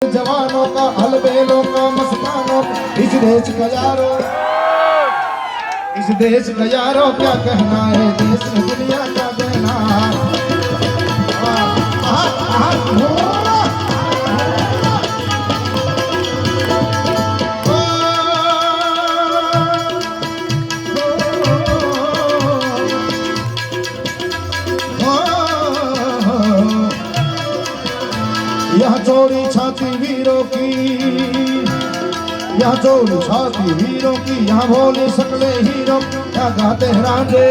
जवानों का अलबेलों का मस्तानों का इस देश का यारो क्या कहना है देश में दुनिया का कहना यह चोरी छाती वीरों की यह चोरी छाती वीरों की यहाँ भोले सकले हीरो यहाँ गाते हैं राजे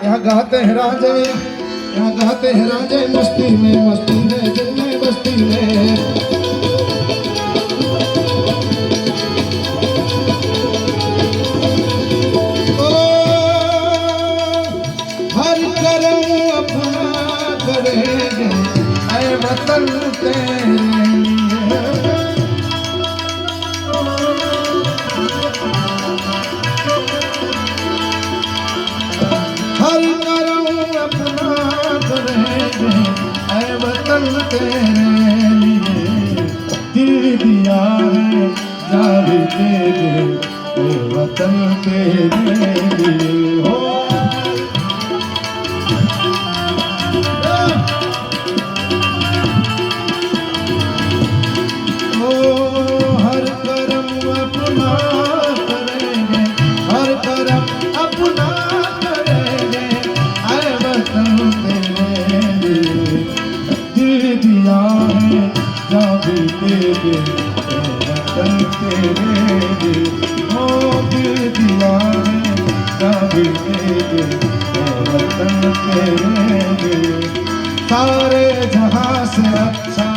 यहाँ गाते हैं राजे यहाँ गाते हैं राजे मस्ती में दिल में बस्ती में हर करम अपना करेंगे ऐ वतन तेरे हर करम अपना करेंगे ऐ वतन तेरे लिए दिल दिया है जान दे दे ऐ वतन तेरे लिए हो हर करम अपना करेंगे हर करम अपना करेंगे ऐ वतन तेरे लिए दिल दिया है जा भी तेरे वतन तेरे लिए ओ दिल दिया है जा भी तेरे वतन तेरे लिए सारे जहां से अच्छा